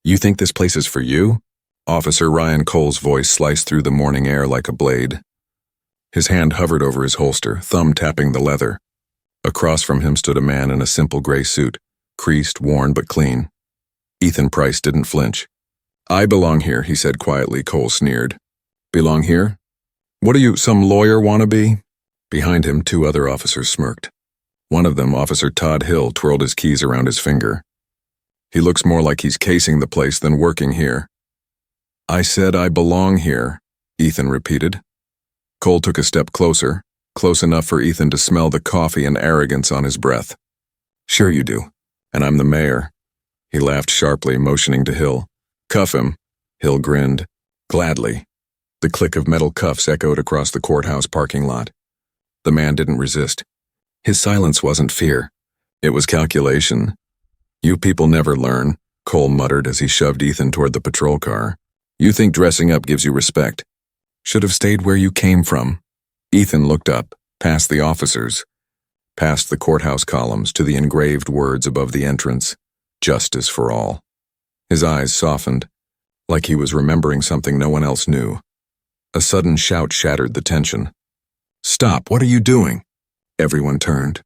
You think this place is for you? Officer Ryan Cole's voice sliced through the morning air like a blade. His hand hovered over his holster, thumb tapping the leather. Across from him stood a man in a simple gray suit, creased, worn, but clean. Ethan Price didn't flinch. "I belong here," he said quietly. Cole sneered. "Belong here? What are you, some lawyer wannabe?" Behind him, two other officers smirked. One of them, Officer Todd Hill, twirled his keys around his finger. "He looks more like he's casing the place than working here." "I said I belong here," Ethan repeated. Cole took a step closer, close enough for Ethan to smell the coffee and arrogance on his breath. "Sure you do, and I'm the mayor." He laughed sharply, motioning to Hill. "Cuff him." Hill grinned. "Gladly." The click of metal cuffs echoed across the courthouse parking lot. The man didn't resist. His silence wasn't fear. It was calculation. "You people never learn," Cole muttered as he shoved Ethan toward the patrol car. "You think dressing up gives you respect. Should have stayed where you came from." Ethan looked up, past the officers, past the courthouse columns to the engraved words above the entrance, "Justice for all." His eyes softened, like he was remembering something no one else knew. A sudden shout shattered the tension. "Stop, what are you doing?" Everyone turned.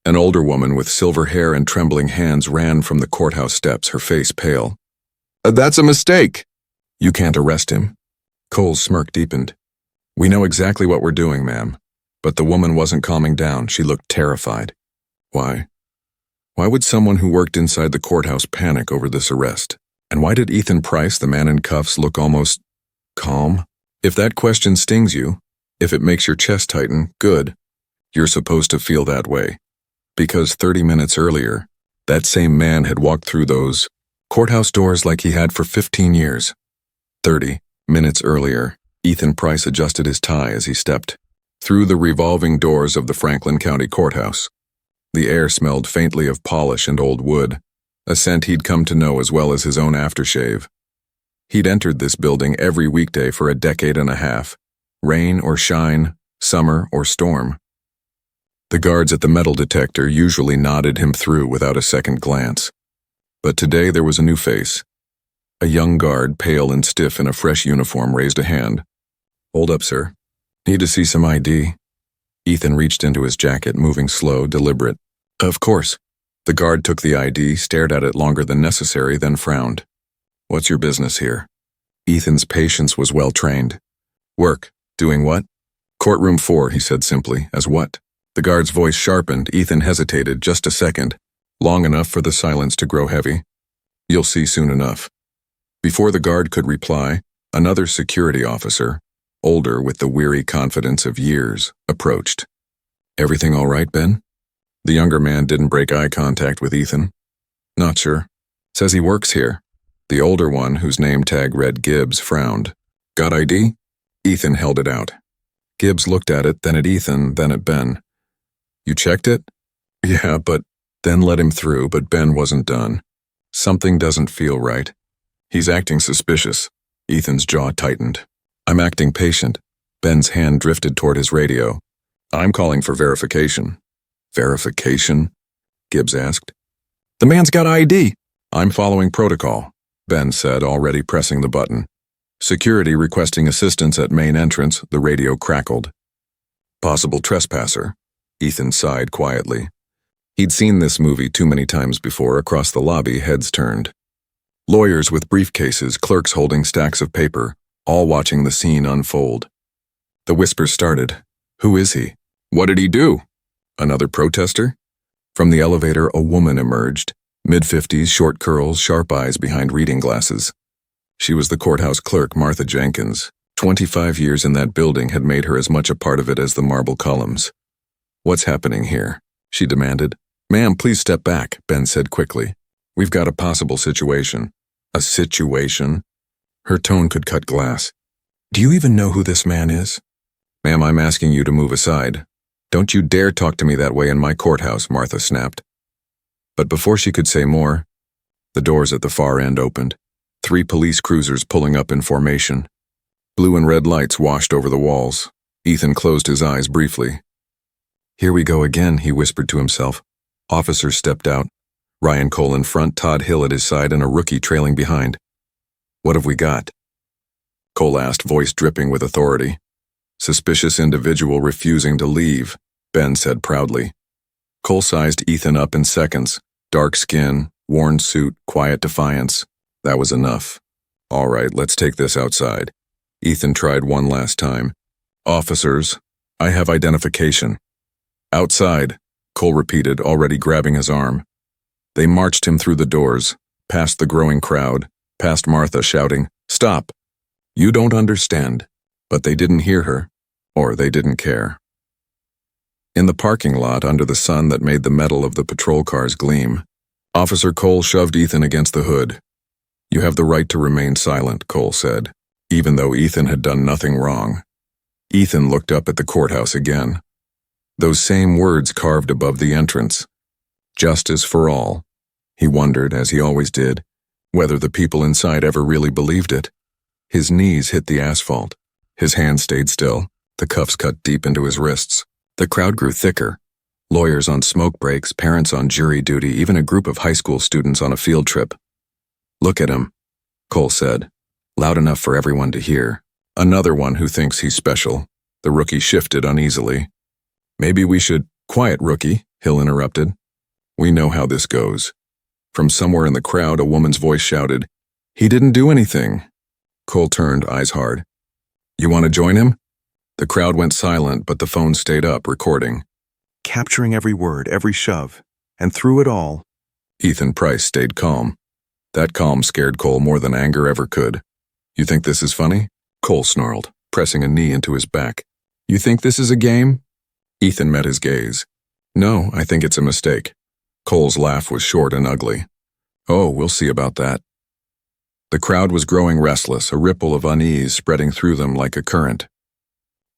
An older woman with silver hair and trembling hands ran from the courthouse steps, her face pale. "That's a mistake." "You can't arrest him." Cole's smirk deepened. "We know exactly what we're doing, ma'am." But the woman wasn't calming down. She looked terrified. Why? Why would someone who worked inside the courthouse panic over this arrest? And why did Ethan Price, the man in cuffs, look almost calm? If that question stings you, if it makes your chest tighten, good. You're supposed to feel that way. Because 30 minutes earlier, that same man had walked through those courthouse doors like he had for 15 years. 30 minutes earlier, Ethan Price adjusted his tie as he stepped through the revolving doors of the Franklin County Courthouse. The air smelled faintly of polish and old wood, a scent he'd come to know as well as his own aftershave. He'd entered this building every weekday for a decade and a half, rain or shine, summer or storm. The guards at the metal detector usually nodded him through without a second glance. But today there was a new face. A young guard, pale and stiff in a fresh uniform, raised a hand. "Hold up, sir. Need to see some ID." Ethan reached into his jacket, moving slow, deliberate. "Of course." The guard took the ID, stared at it longer than necessary, then frowned. "What's your business here?" Ethan's patience was well trained. "Work. Doing what?" "Courtroom 4, he said simply. "As what?" The guard's voice sharpened. Ethan hesitated just a second, long enough for the silence to grow heavy. "You'll see soon enough." Before the guard could reply, another security officer, older with the weary confidence of years, approached. "Everything all right, Ben?" The younger man didn't break eye contact with Ethan. "Not sure. Says he works here." The older one, whose name tag read Gibbs, frowned. "Got ID?" Ethan held it out. Gibbs looked at it, then at Ethan, then at Ben. "You checked it?" "Yeah, but..." Then let him through, but Ben wasn't done. "Something doesn't feel right. He's acting suspicious." Ethan's jaw tightened. "I'm acting patient." Ben's hand drifted toward his radio. "I'm calling for verification." "Verification?" Gibbs asked. "The man's got ID." "I'm following protocol," Ben said, already pressing the button. "Security requesting assistance at main entrance," the radio crackled. "Possible trespasser," Ethan sighed quietly. He'd seen this movie too many times before. Across the lobby, heads turned. Lawyers with briefcases, clerks holding stacks of paper, all watching the scene unfold. The whispers started. "Who is he? What did he do? Another protester?" From the elevator, a woman emerged, mid-50s, short curls, sharp eyes behind reading glasses. She was the courthouse clerk, Martha Jenkins. 25 years in that building had made her as much a part of it as the marble columns. "What's happening here?" she demanded. "Ma'am, please step back," Ben said quickly. "We've got a possible situation." "A situation?" Her tone could cut glass. "Do you even know who this man is?" "Ma'am, I'm asking you to move aside." "Don't you dare talk to me that way in my courthouse," Martha snapped. But before she could say more, the doors at the far end opened. 3 police cruisers pulling up in formation. Blue and red lights washed over the walls. Ethan closed his eyes briefly. "Here we go again," he whispered to himself. Officers stepped out. Ryan Cole in front, Todd Hill at his side, and a rookie trailing behind. "What have we got?" Cole asked, voice dripping with authority. "Suspicious individual refusing to leave," Ben said proudly. Cole sized Ethan up in seconds. Dark skin, worn suit, quiet defiance. That was enough. "All right, let's take this outside." Ethan tried one last time. "Officers, I have identification." "Outside," Cole repeated, already grabbing his arm. They marched him through the doors, past the growing crowd, past Martha shouting, "Stop! You don't understand." But they didn't hear her, or they didn't care. In the parking lot, under the sun that made the metal of the patrol cars gleam, Officer Cole shoved Ethan against the hood. "You have the right to remain silent," Cole said, even though Ethan had done nothing wrong. Ethan looked up at the courthouse again. Those same words carved above the entrance. Justice for all. He wondered, as he always did, whether the people inside ever really believed it. His knees hit the asphalt. His hands stayed still, the cuffs cut deep into his wrists. The crowd grew thicker. Lawyers on smoke breaks, parents on jury duty, even a group of high school students on a field trip. "Look at him," Cole said, loud enough for everyone to hear. "Another one who thinks he's special." The rookie shifted uneasily. "Maybe we should—" "Quiet, rookie," Hill interrupted. "We know how this goes." From somewhere in the crowd, a woman's voice shouted, "He didn't do anything." Cole turned, eyes hard. "You want to join him?" The crowd went silent, but the phone stayed up, recording. Capturing every word, every shove. And through it all, Ethan Price stayed calm. That calm scared Cole more than anger ever could. "You think this is funny?" Cole snarled, pressing a knee into his back. "You think this is a game?" Ethan met his gaze. "No, I think it's a mistake." Cole's laugh was short and ugly. "Oh, we'll see about that." The crowd was growing restless, a ripple of unease spreading through them like a current.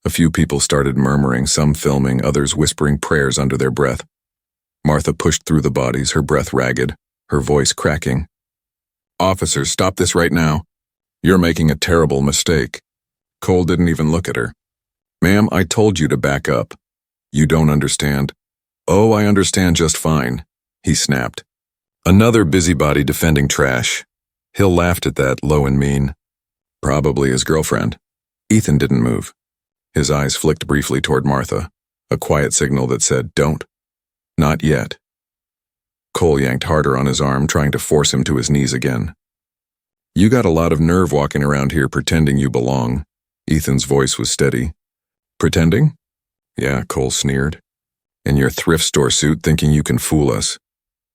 A few people started murmuring, some filming, others whispering prayers under their breath. Martha pushed through the bodies, her breath ragged, her voice cracking. "Officers, stop this right now. You're making a terrible mistake." Cole didn't even look at her. "Ma'am, I told you to back up." "You don't understand." "Oh, I understand just fine," he snapped. Another busybody defending trash. Hill laughed at that, low and mean. "Probably his girlfriend." Ethan didn't move. His eyes flicked briefly toward Martha, a quiet signal that said, "Don't." "Not yet." Cole yanked harder on his arm, trying to force him to his knees again. "You got a lot of nerve walking around here pretending you belong." Ethan's voice was steady. "Pretending?" "Yeah," Cole sneered. "In your thrift store suit thinking you can fool us."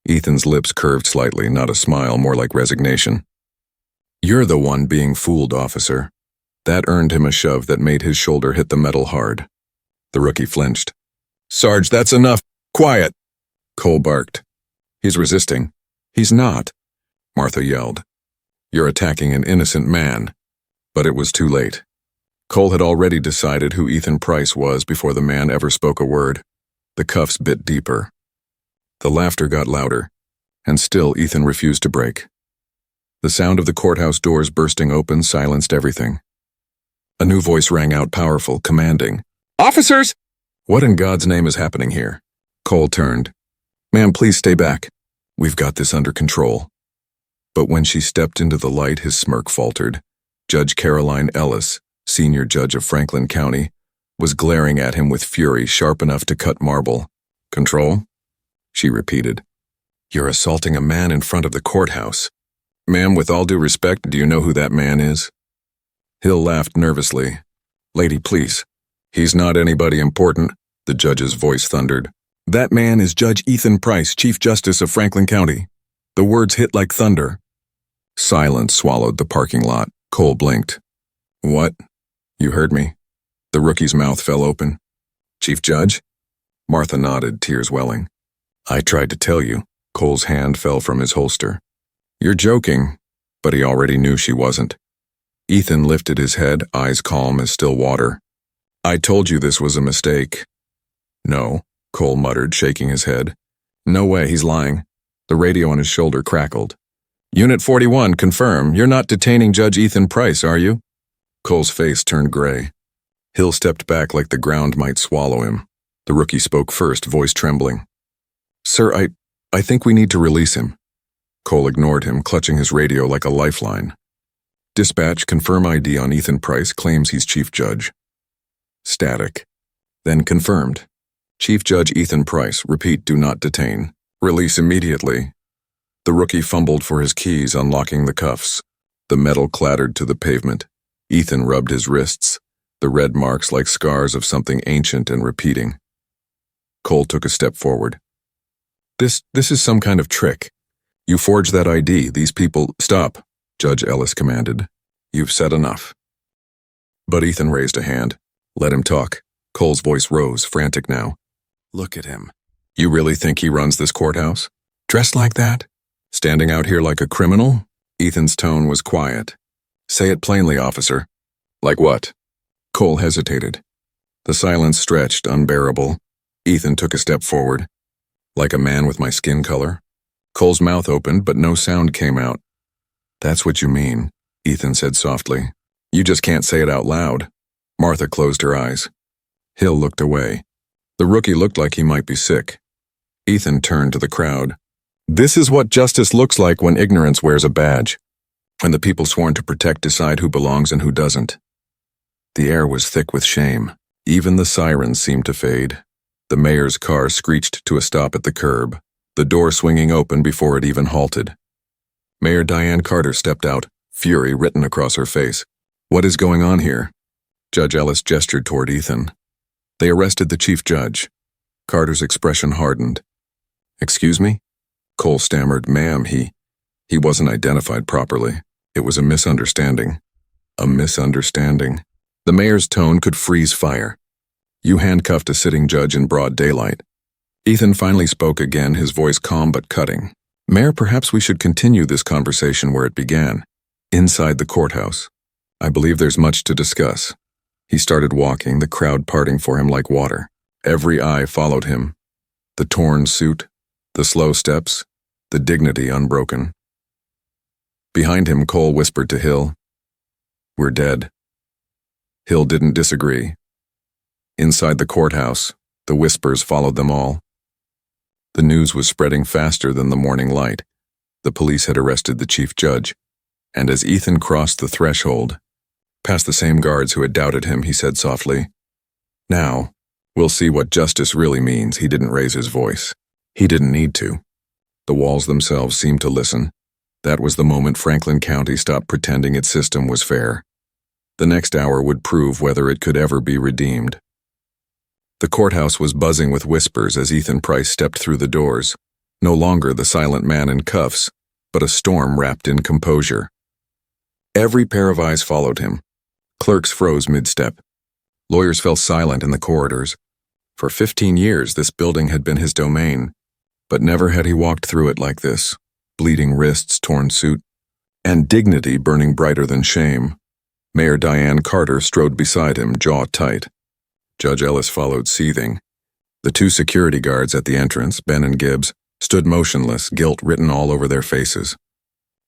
Ethan's lips curved slightly, not a smile, more like resignation. "You're the one being fooled, officer." That earned him a shove that made his shoulder hit the metal hard. The rookie flinched. "Sarge, that's enough. Quiet!" Cole barked. "He's resisting." "He's not," Martha yelled. "You're attacking an innocent man." But it was too late. Cole had already decided who Ethan Price was before the man ever spoke a word. The cuffs bit deeper. The laughter got louder, and still Ethan refused to break. The sound of the courthouse doors bursting open silenced everything. A new voice rang out, powerful, commanding. "Officers!" "What in God's name is happening here?" Cole turned. "Ma'am, please stay back. We've got this under control." But when she stepped into the light, his smirk faltered. Judge Caroline Ellis, senior judge of Franklin County, was glaring at him with fury sharp enough to cut marble. "Control?" she repeated. "You're assaulting a man in front of the courthouse." "Ma'am, with all due respect, do you know who that man is?" Hill laughed nervously. "Lady, please." "He's not anybody important," the judge's voice thundered. "That man is Judge Ethan Price, Chief Justice of Franklin County." The words hit like thunder. Silence swallowed the parking lot. Cole blinked. "What? You heard me." The rookie's mouth fell open. "Chief Judge?" Martha nodded, tears welling. "I tried to tell you." Cole's hand fell from his holster. "You're joking," but he already knew she wasn't. Ethan lifted his head, eyes calm as still water. "I told you this was a mistake." "No," Cole muttered, shaking his head. "No way, he's lying." The radio on his shoulder crackled. "Unit 41, confirm. You're not detaining Judge Ethan Price, are you?" Cole's face turned gray. Hill stepped back like the ground might swallow him. The rookie spoke first, voice trembling. "Sir, I think we need to release him. Cole ignored him, clutching his radio like a lifeline. Dispatch, confirm ID on Ethan Price, claims he's Chief Judge. Static. Then confirmed. Chief Judge Ethan Price, repeat, do not detain. Release immediately. The rookie fumbled for his keys, unlocking the cuffs. The metal clattered to the pavement. Ethan rubbed his wrists, the red marks like scars of something ancient and repeating. Cole took a step forward. This is some kind of trick. You forged that ID. These people— Stop, Judge Ellis commanded. You've said enough. But Ethan raised a hand. Let him talk. Cole's voice rose, frantic now. Look at him. You really think he runs this courthouse? Dressed like that? Standing out here like a criminal? Ethan's tone was quiet. Say it plainly, officer. Like what? Cole hesitated. The silence stretched, unbearable. Ethan took a step forward. Like a man with my skin color? Cole's mouth opened, but no sound came out. That's what you mean, Ethan said softly. You just can't say it out loud. Martha closed her eyes. Hill looked away. The rookie looked like he might be sick. Ethan turned to the crowd. This is what justice looks like when ignorance wears a badge. When the people sworn to protect decide who belongs and who doesn't. The air was thick with shame. Even the sirens seemed to fade. The mayor's car screeched to a stop at the curb, the door swinging open before it even halted. Mayor Diane Carter stepped out, fury written across her face. What is going on here? Judge Ellis gestured toward Ethan. They arrested the chief judge. Carter's expression hardened. Excuse me? Cole stammered, ma'am, he wasn't identified properly. It was a misunderstanding. A misunderstanding. The mayor's tone could freeze fire. You handcuffed a sitting judge in broad daylight. Ethan finally spoke again, his voice calm but cutting. Mayor, perhaps we should continue this conversation where it began, inside the courthouse. I believe there's much to discuss. He started walking, the crowd parting for him like water. Every eye followed him. The torn suit, the slow steps, the dignity unbroken. Behind him, Cole whispered to Hill, We're dead. Hill didn't disagree. Inside the courthouse, the whispers followed them all. The news was spreading faster than the morning light. The police had arrested the chief judge, and as Ethan crossed the threshold, past the same guards who had doubted him, he said softly, Now, we'll see what justice really means. He didn't raise his voice. He didn't need to. The walls themselves seemed to listen. That was the moment Franklin County stopped pretending its system was fair. The next hour would prove whether it could ever be redeemed. The courthouse was buzzing with whispers as Ethan Price stepped through the doors, no longer the silent man in cuffs, but a storm wrapped in composure. Every pair of eyes followed him. Clerks froze mid-step. Lawyers fell silent in the corridors. For 15 years, this building had been his domain, but never had he walked through it like this, bleeding wrists, torn suit, and dignity burning brighter than shame. Mayor Diane Carter strode beside him, jaw tight. Judge Ellis followed, seething. The two security guards at the entrance, Ben and Gibbs, stood motionless, guilt written all over their faces.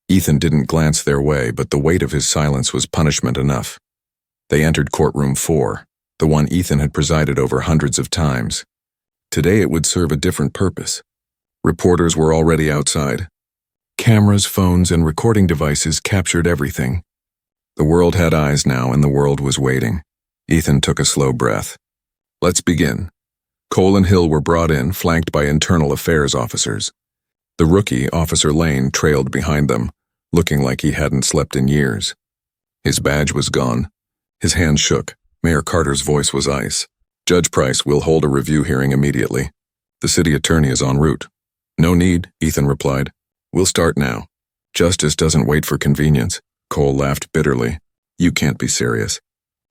Ethan didn't glance their way, but the weight of his silence was punishment enough. They entered courtroom 4, the one Ethan had presided over hundreds of times. Today it would serve a different purpose. Reporters were already outside. Cameras, phones, and recording devices captured everything. The world had eyes now, and the world was waiting. Ethan took a slow breath. Let's begin. Cole and Hill were brought in, flanked by internal affairs officers. The rookie, Officer Lane, trailed behind them, looking like he hadn't slept in years. His badge was gone. His hand shook. Mayor Carter's voice was ice. Judge Price will hold a review hearing immediately. The city attorney is en route. No need, Ethan replied. We'll start now. Justice doesn't wait for convenience. Cole laughed bitterly. You can't be serious.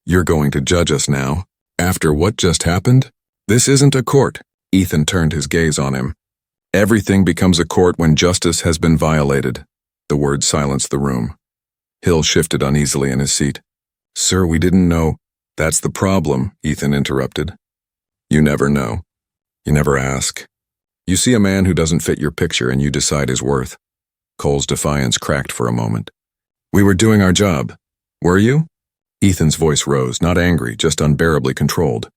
You're going to judge us now? After what just happened? This isn't a court. Ethan turned his gaze on him. Everything becomes a court when justice has been violated. The words silenced the room. Hill shifted uneasily in his seat. Sir, we didn't know. That's the problem, Ethan interrupted. You never know. You never ask. You see a man who doesn't fit your picture and you decide his worth. Cole's defiance cracked for a moment. We were doing our job. Were you? Ethan's voice rose, not angry, just unbearably controlled.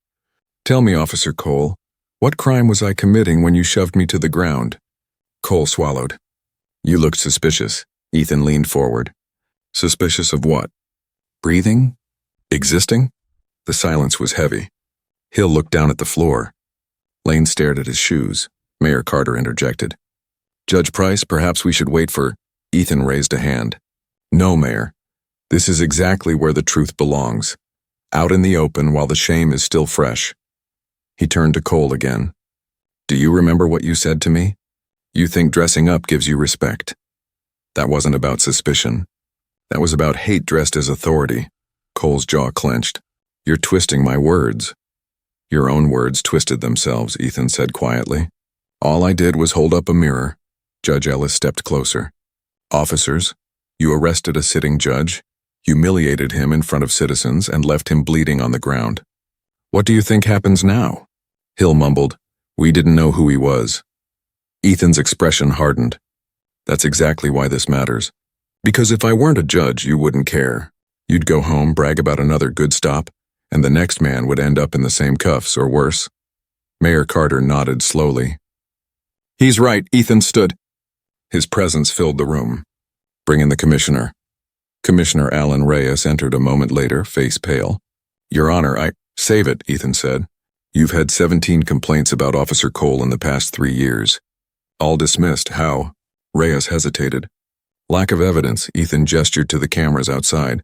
Tell me, Officer Cole, what crime was I committing when you shoved me to the ground? Cole swallowed. You looked suspicious. Ethan leaned forward. Suspicious of what? Breathing? Existing? The silence was heavy. Hill looked down at the floor. Lane stared at his shoes. Mayor Carter interjected. Judge Price, perhaps we should wait for... Ethan raised a hand. No, Mayor. This is exactly where the truth belongs. Out in the open while the shame is still fresh. He turned to Cole again. Do you remember what you said to me? You think dressing up gives you respect. That wasn't about suspicion. That was about hate dressed as authority. Cole's jaw clenched. You're twisting my words. Your own words twisted themselves, Ethan said quietly. All I did was hold up a mirror. Judge Ellis stepped closer. Officers, you arrested a sitting judge, humiliated him in front of citizens, and left him bleeding on the ground. What do you think happens now? Hill mumbled. We didn't know who he was. Ethan's expression hardened. That's exactly why this matters. Because if I weren't a judge, you wouldn't care. You'd go home, brag about another good stop, and the next man would end up in the same cuffs or worse. Mayor Carter nodded slowly. He's right, Ethan stood. His presence filled the room. Bring in the commissioner. Commissioner Alan Reyes entered a moment later, face pale. Your Honor, Save it, Ethan said. You've had 17 complaints about Officer Cole in the past 3 years. All dismissed. How? Reyes hesitated. Lack of evidence, Ethan gestured to the cameras outside.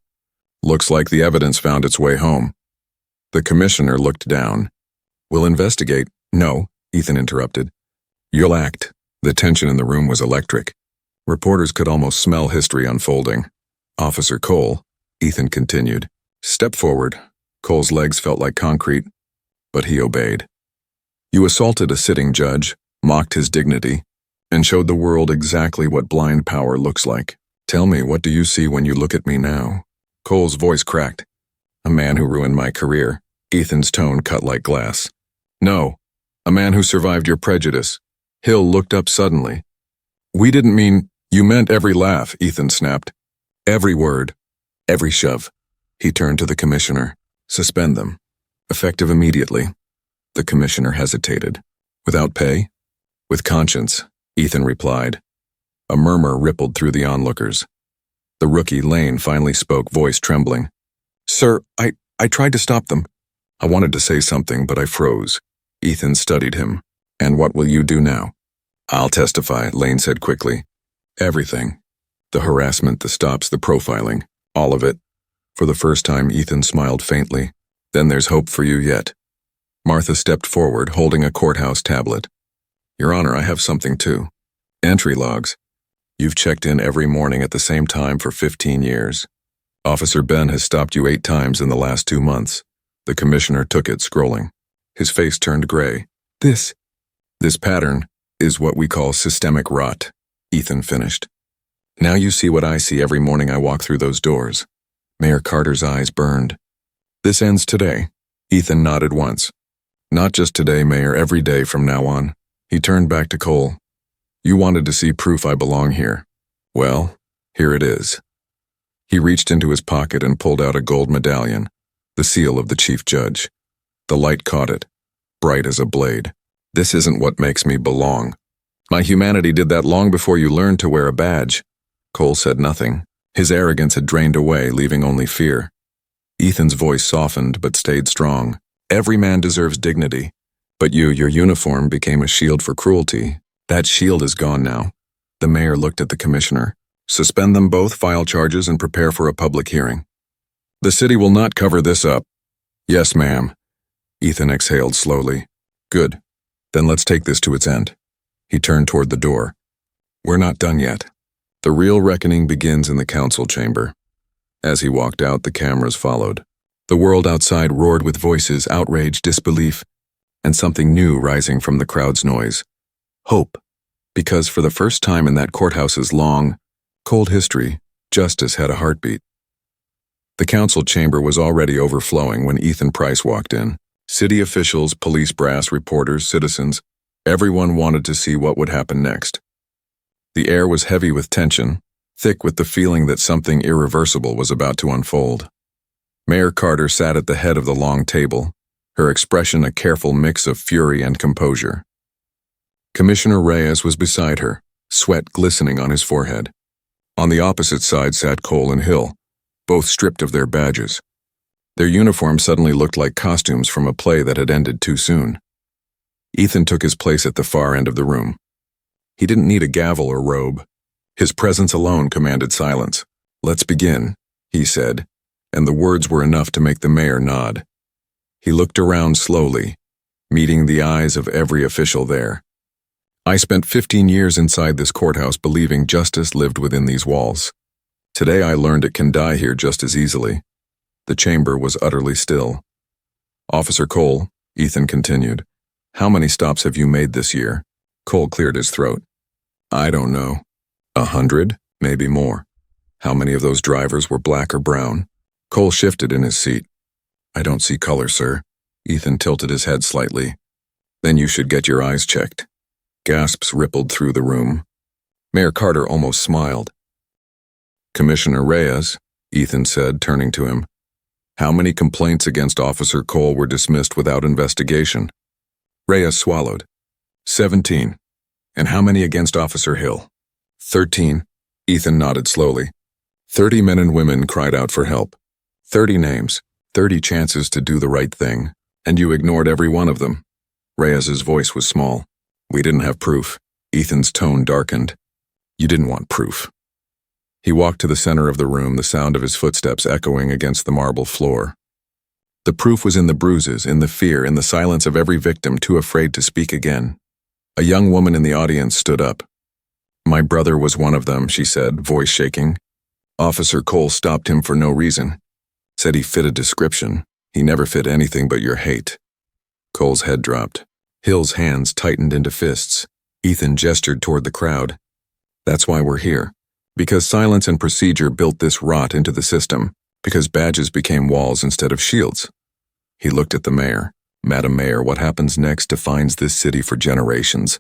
Looks like the evidence found its way home. The commissioner looked down. We'll investigate. No, Ethan interrupted. You'll act. The tension in the room was electric. Reporters could almost smell history unfolding. Officer Cole, Ethan continued. Step forward. Cole's legs felt like concrete, but he obeyed. You assaulted a sitting judge, mocked his dignity, and showed the world exactly what blind power looks like. Tell me, what do you see when you look at me now? Cole's voice cracked. A man who ruined my career. Ethan's tone cut like glass. No, a man who survived your prejudice. Hill looked up suddenly. We didn't mean... You meant every laugh, Ethan snapped. Every word. Every shove. He turned to the commissioner. Suspend them. Effective immediately. The commissioner hesitated. Without pay? With conscience, Ethan replied. A murmur rippled through the onlookers. The rookie, Lane, finally spoke, voice trembling. Sir, I tried to stop them. I wanted to say something, but I froze. Ethan studied him. And what will you do now? I'll testify, Lane said quickly. Everything. The harassment, the stops, the profiling. All of it. For the first time, Ethan smiled faintly. Then there's hope for you yet. Martha stepped forward, holding a courthouse tablet. Your Honor, I have something too. Entry logs. You've checked in every morning at the same time for 15 years. Officer Ben has stopped you 8 times in the last 2 months. The commissioner took it, scrolling. His face turned gray. This pattern is what we call systemic rot, Ethan finished. Now you see what I see every morning I walk through those doors. Mayor Carter's eyes burned. This ends today. Ethan nodded once. Not just today, Mayor, every day from now on. He turned back to Cole. You wanted to see proof I belong here. Well, here it is. He reached into his pocket and pulled out a gold medallion, the seal of the chief judge. The light caught it, bright as a blade. This isn't what makes me belong. My humanity did that long before you learned to wear a badge. Cole said nothing. His arrogance had drained away, leaving only fear. Ethan's voice softened but stayed strong. Every man deserves dignity. But your uniform became a shield for cruelty. That shield is gone now. The mayor looked at the commissioner. Suspend them both, file charges, and prepare for a public hearing. The city will not cover this up. Yes, ma'am. Ethan exhaled slowly. Good. Then let's take this to its end. He turned toward the door. We're not done yet. The real reckoning begins in the council chamber. As he walked out, the cameras followed. The world outside roared with voices, outrage, disbelief, and something new rising from the crowd's noise. Hope. Because for the first time in that courthouse's long, cold history, justice had a heartbeat. The council chamber was already overflowing when Ethan Price walked in. City officials, police brass, reporters, citizens, everyone wanted to see what would happen next. The air was heavy with tension, thick with the feeling that something irreversible was about to unfold. Mayor Carter sat at the head of the long table, her expression a careful mix of fury and composure. Commissioner Reyes was beside her, sweat glistening on his forehead. On the opposite side sat Cole and Hill, both stripped of their badges. Their uniforms suddenly looked like costumes from a play that had ended too soon. Ethan took his place at the far end of the room. He didn't need a gavel or robe. His presence alone commanded silence. "Let's begin," he said, and the words were enough to make the mayor nod. He looked around slowly, meeting the eyes of every official there. "I spent 15 years inside this courthouse believing justice lived within these walls. Today I learned it can die here just as easily." The chamber was utterly still. "Officer Cole," Ethan continued, "how many stops have you made this year?" Cole cleared his throat. "I don't know. 100, maybe more." "How many of those drivers were black or brown?" Cole shifted in his seat. "I don't see color, sir." Ethan tilted his head slightly. "Then you should get your eyes checked." Gasps rippled through the room. Mayor Carter almost smiled. "Commissioner Reyes," Ethan said, turning to him, "how many complaints against Officer Cole were dismissed without investigation?" Reyes swallowed. 17. "And how many against Officer Hill?" 13. Ethan nodded slowly. 30 men and women cried out for help. 30 names, 30 chances to do the right thing, and you ignored every one of them. Reyes's voice was small. "We didn't have proof." Ethan's tone darkened. "You didn't want proof." He walked to the center of the room, the sound of his footsteps echoing against the marble floor. The proof was in the bruises, in the fear, in the silence of every victim too afraid to speak again. A young woman in the audience stood up. "My brother was one of them," she said, voice shaking. "Officer Cole stopped him for no reason. Said he fit a description. He never fit anything but your hate." Cole's head dropped. Hill's hands tightened into fists. Ethan gestured toward the crowd. "That's why we're here. Because silence and procedure built this rot into the system. Because badges became walls instead of shields." He looked at the mayor. "Madam Mayor, what happens next defines this city for generations.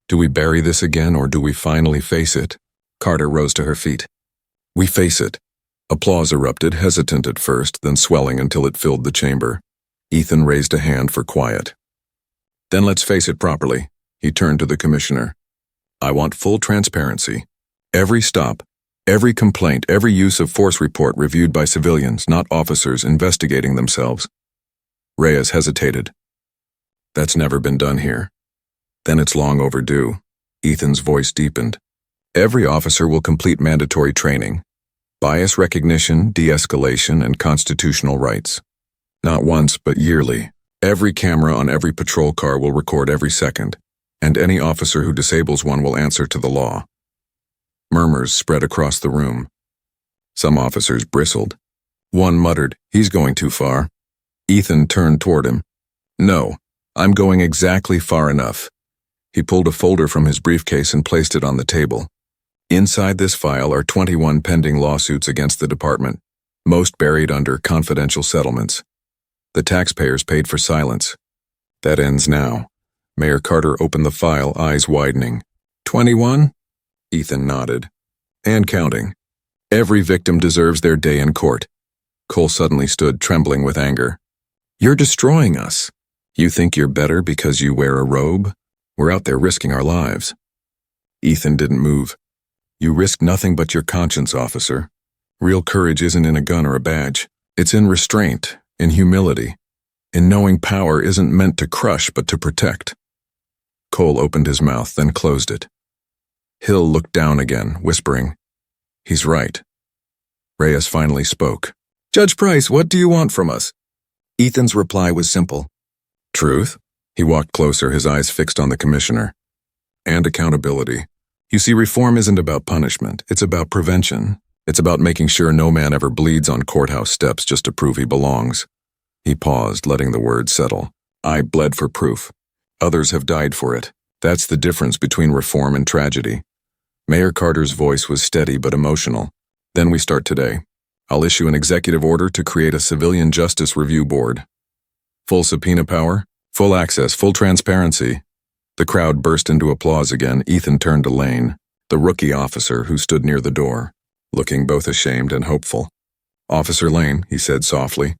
Do we bury this again, or do we finally face it?" Carter rose to her feet. "We face it." Applause erupted, hesitant at first, then swelling until it filled the chamber. Ethan raised a hand for quiet. "Then let's face it properly." He turned to the commissioner. "I want full transparency. Every stop, every complaint, every use of force report reviewed by civilians, not officers investigating themselves." Reyes hesitated. "That's never been done here." "Then it's long overdue." Ethan's voice deepened. "Every officer will complete mandatory training. Bias recognition, de-escalation, and constitutional rights. Not once, but yearly. Every camera on every patrol car will record every second, and any officer who disables one will answer to the law." Murmurs spread across the room. Some officers bristled. One muttered, "He's going too far." Ethan turned toward him. "No, I'm going exactly far enough." He pulled a folder from his briefcase and placed it on the table. "Inside this file are 21 pending lawsuits against the department, most buried under confidential settlements. The taxpayers paid for silence. That ends now." Mayor Carter opened the file, eyes widening. 21? Ethan nodded. "And counting. Every victim deserves their day in court." Cole suddenly stood, trembling with anger. "You're destroying us. You think you're better because you wear a robe? We're out there risking our lives." Ethan didn't move. "You risk nothing but your conscience, officer. Real courage isn't in a gun or a badge. It's in restraint, in humility, in knowing power isn't meant to crush but to protect." Cole opened his mouth, then closed it. Hill looked down again, whispering, "He's right." Reyes finally spoke. "Judge Price, what do you want from us?" Ethan's reply was simple. "Truth." He walked closer, his eyes fixed on the commissioner. "And accountability. You see, reform isn't about punishment. It's about prevention. It's about making sure no man ever bleeds on courthouse steps just to prove he belongs." He paused, letting the words settle. "I bled for proof. Others have died for it. That's the difference between reform and tragedy." Mayor Carter's voice was steady but emotional. "Then we start today. I'll issue an executive order to create a civilian justice review board. Full subpoena power, full access, full transparency." The crowd burst into applause again. Ethan turned to Lane, the rookie officer who stood near the door, looking both ashamed and hopeful. "Officer Lane," he said softly,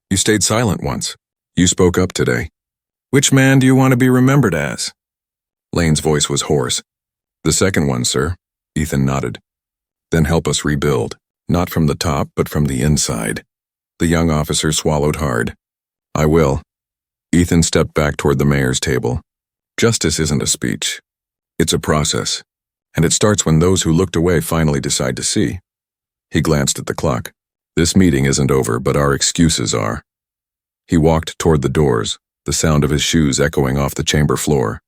"you stayed silent once. You spoke up today. Which man do you want to be remembered as?" Lane's voice was hoarse. The second one, sir. Ethan nodded. Then help us rebuild, not from the top, but from the inside. The young officer swallowed hard. I will. Ethan stepped back toward the mayor's table. Justice isn't a speech. It's a process, and it starts when those who looked away finally decide to see. He glanced at the clock. This meeting isn't over, but our excuses are. He walked toward the doors, the sound of his shoes echoing off the chamber floor.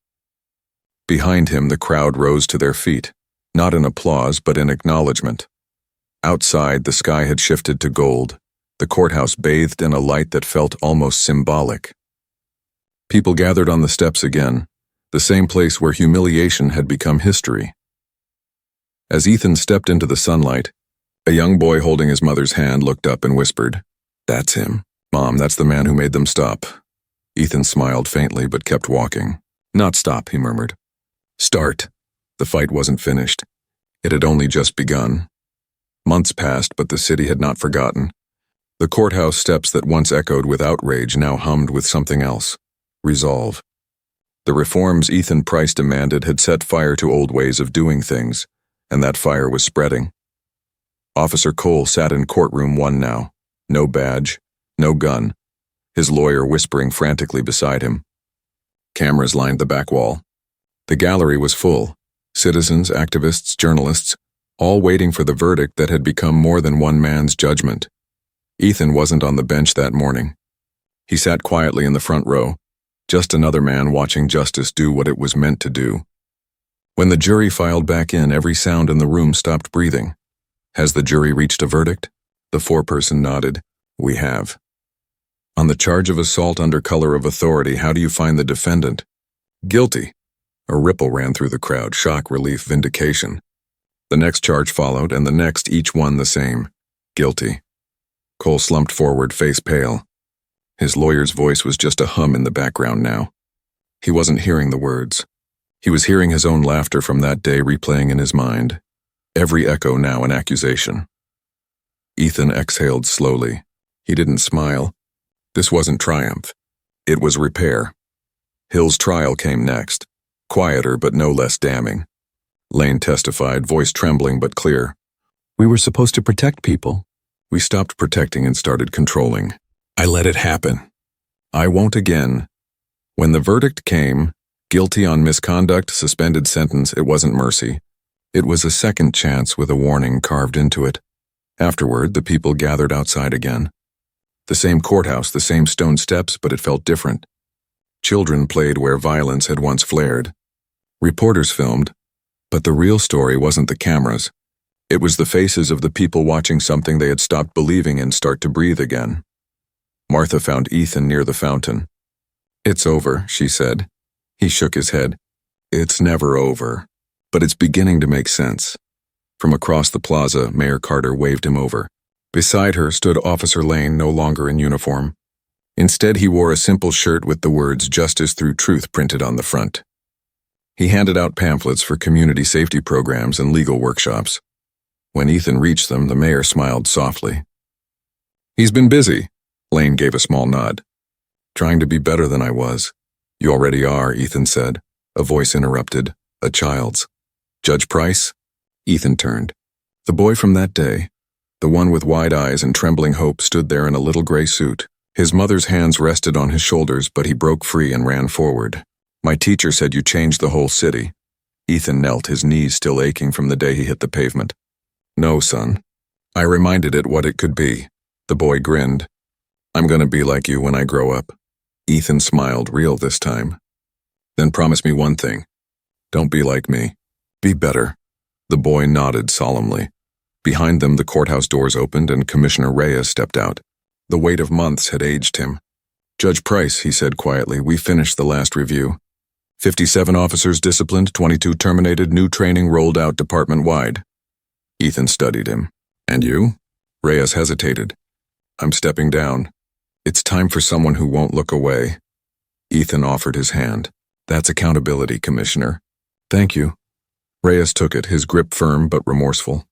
Behind him, the crowd rose to their feet, not in applause, but in acknowledgement. Outside, the sky had shifted to gold, the courthouse bathed in a light that felt almost symbolic. People gathered on the steps again, the same place where humiliation had become history. As Ethan stepped into the sunlight, a young boy holding his mother's hand looked up and whispered, "That's him. Mom, that's the man who made them stop." Ethan smiled faintly but kept walking. "Not stop," he murmured. "Start." The fight wasn't finished. It had only just begun. Months passed, but the city had not forgotten. The courthouse steps that once echoed with outrage now hummed with something else: resolve. The reforms Ethan Price demanded had set fire to old ways of doing things, and that fire was spreading. Officer Cole sat in courtroom 1 now. No badge, no gun. His lawyer whispering frantically beside him. Cameras lined the back wall. The gallery was full. Citizens, activists, journalists, all waiting for the verdict that had become more than one man's judgment. Ethan wasn't on the bench that morning. He sat quietly in the front row, just another man watching justice do what it was meant to do. When the jury filed back in, every sound in the room stopped breathing. Has the jury reached a verdict? The foreperson nodded. We have. On the charge of assault under color of authority, how do you find the defendant? Guilty. A ripple ran through the crowd, shock, relief, vindication. The next charge followed, and the next, each one the same. Guilty. Cole slumped forward, face pale. His lawyer's voice was just a hum in the background now. He wasn't hearing the words. He was hearing his own laughter from that day replaying in his mind. Every echo now an accusation. Ethan exhaled slowly. He didn't smile. This wasn't triumph. It was repair. Hill's trial came next. Quieter but no less damning. Lane testified, voice trembling but clear. We were supposed to protect people. We stopped protecting and started controlling. I let it happen. I won't again. When the verdict came, guilty on misconduct, suspended sentence, it wasn't mercy. It was a second chance with a warning carved into it. Afterward, the people gathered outside again. The same courthouse, the same stone steps, but it felt different. Children played where violence had once flared. Reporters filmed, but the real story wasn't the cameras. It was the faces of the people watching something they had stopped believing in start to breathe again. Martha found Ethan near the fountain. It's over, she said. He shook his head. It's never over, but it's beginning to make sense. From across the plaza, Mayor Carter waved him over. Beside her stood Officer Lane, no longer in uniform. Instead, he wore a simple shirt with the words "Justice Through Truth" printed on the front. He handed out pamphlets for community safety programs and legal workshops. When Ethan reached them, the mayor smiled softly. He's been busy. Lane gave a small nod. Trying to be better than I was. You already are, Ethan said. A voice interrupted, a child's. Judge Price? Ethan turned. The boy from that day, the one with wide eyes and trembling hope, stood there in a little gray suit. His mother's hands rested on his shoulders, but he broke free and ran forward. My teacher said you changed the whole city. Ethan knelt, his knees still aching from the day he hit the pavement. No, son. I reminded it what it could be. The boy grinned. I'm gonna be like you when I grow up. Ethan smiled, real this time. Then promise me one thing. Don't be like me. Be better. The boy nodded solemnly. Behind them, the courthouse doors opened and Commissioner Reyes stepped out. The weight of months had aged him. Judge Price, he said quietly, we finished the last review. 57 officers disciplined, 22 terminated, new training rolled out department-wide. Ethan studied him. And you? Reyes hesitated. I'm stepping down. It's time for someone who won't look away. Ethan offered his hand. That's accountability, Commissioner. Thank you. Reyes took it, his grip firm but remorseful.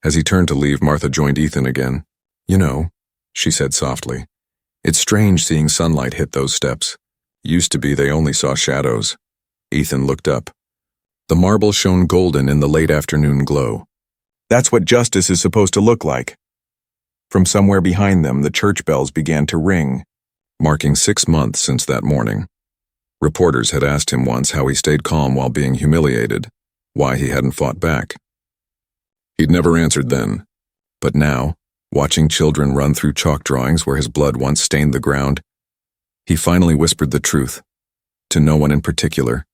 As he turned to leave, Martha joined Ethan again. You know, she said softly, it's strange seeing sunlight hit those steps. Used to be they only saw shadows. Ethan looked up. The marble shone golden in the late afternoon glow. That's what justice is supposed to look like. From somewhere behind them, the church bells began to ring, marking 6 months since that morning. Reporters had asked him once how he stayed calm while being humiliated, why he hadn't fought back. He'd never answered then, but now, watching children run through chalk drawings where his blood once stained the ground, he finally whispered the truth, to no one in particular,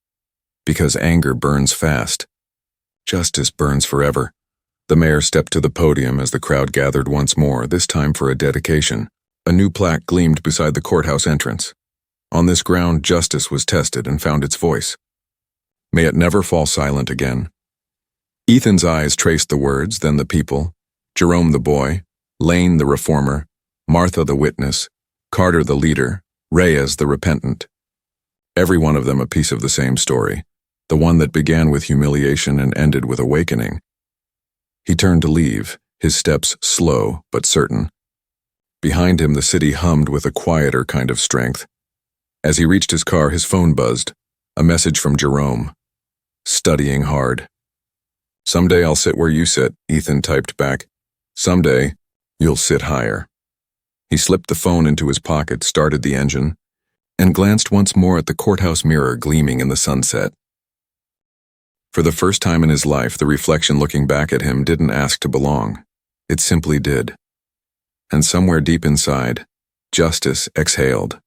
because anger burns fast. Justice burns forever. The mayor stepped to the podium as the crowd gathered once more, this time for a dedication. A new plaque gleamed beside the courthouse entrance. On this ground, justice was tested and found its voice. May it never fall silent again. Ethan's eyes traced the words, then the people. Jerome the boy, Lane the reformer, Martha the witness, Carter the leader, Reyes the repentant. Every one of them a piece of the same story, the one that began with humiliation and ended with awakening. He turned to leave, his steps slow but certain. Behind him the city hummed with a quieter kind of strength. As he reached his car, his phone buzzed, a message from Jerome. Studying hard. Someday I'll sit where you sit, Ethan typed back. Someday, you'll sit higher. He slipped the phone into his pocket, started the engine, and glanced once more at the courthouse mirror gleaming in the sunset. For the first time in his life, the reflection looking back at him didn't ask to belong. It simply did. And somewhere deep inside, justice exhaled.